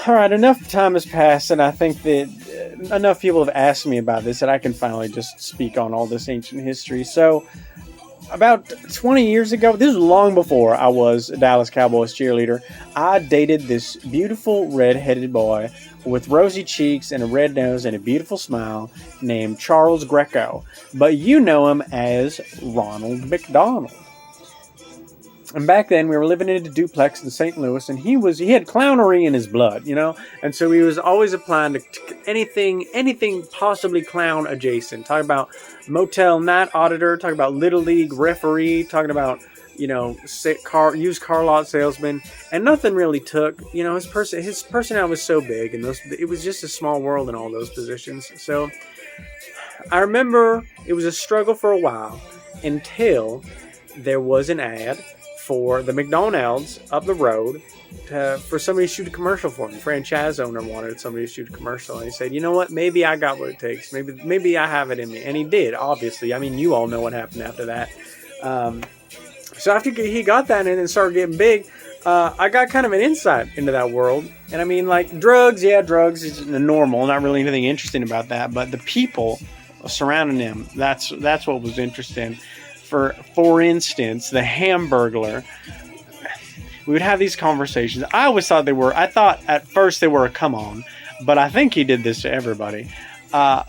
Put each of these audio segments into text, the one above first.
All right, enough time has passed, and I think that enough people have asked me about this that I can finally just speak on all this ancient history. So, about 20 years ago, this was long before I was a Dallas Cowboys cheerleader, I dated this beautiful red-headed boy with rosy cheeks and a red nose and a beautiful smile named Charles Greco. But you know him as Ronald McDonald. And back then, we were living in a duplex in St. Louis, and he had clownery in his blood, and so he was always applying to anything possibly clown adjacent. Talking about motel night auditor, talking about little league referee, talking about used car lot salesman, and nothing really took. His personality was so big, and it was just a small world in all those positions. So I remember it was a struggle for a while until there was an ad for the McDonald's up the road for somebody to shoot a commercial for him. Franchise owner wanted somebody to shoot a commercial, and he said, "You know what? Maybe I got what it takes. Maybe I have it in me." And he did, obviously. I mean, you all know what happened after that. So after he got that in and started getting big, I got kind of an insight into that world. And I mean, like, drugs is normal, not really anything interesting about that, but the people surrounding him, that's what was interesting. For instance, the Hamburglar, we would have these conversations. I thought at first they were a come on, but I think he did this to everybody. I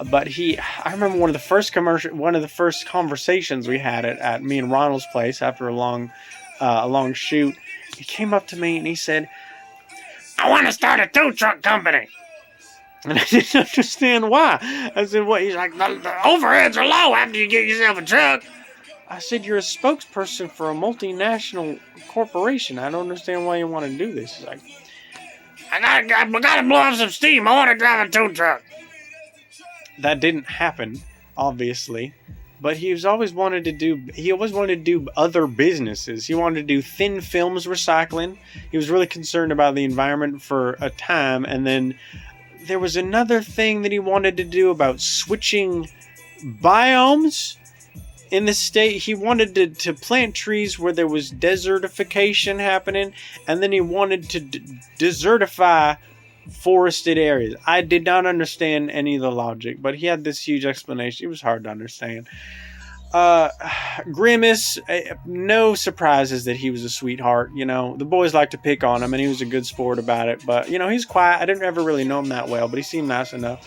remember one of the first conversations we had at me and Ronald's place after a long shoot. He came up to me and he said, "I want to start a tow truck company." And I didn't understand why. I said, "What?" He's like, the overheads are low after you get yourself a truck." I said, "You're a spokesperson for a multinational corporation. I don't understand why you want to do this." He's like, I gotta blow off some steam. I want to drive a tow truck." That didn't happen, obviously. But he always wanted to do other businesses. He wanted to do thin films recycling. He was really concerned about the environment for a time. And then there was another thing that he wanted to do about switching biomes in the state. He wanted to plant trees where there was desertification happening, and then he wanted to desertify forested areas. I did not understand any of the logic, but he had this huge explanation. It was hard to understand. Grimace, no surprises that he was a sweetheart. The boys like to pick on him, and he was a good sport about it. But he's quiet. I didn't ever really know him that well, but he seemed nice enough.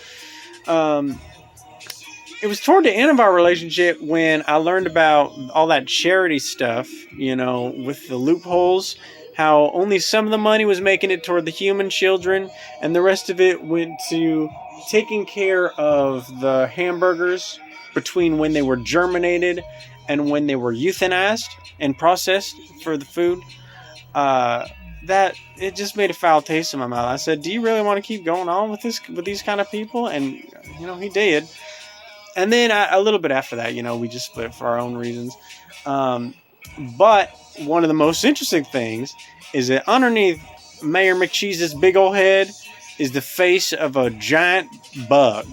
It was toward the end of our relationship when I learned about all that charity stuff, with the loopholes, how only some of the money was making it toward the human children, and the rest of it went to taking care of the hamburgers between when they were germinated and when they were euthanized and processed for the food. That it just made a foul taste in my mouth. I said, "Do you really want to keep going on with these kind of people?" And he did. And then a little bit after that, we just split for our own reasons. But one of the most interesting things is that underneath Mayor McCheese's big old head is the face of a giant bug.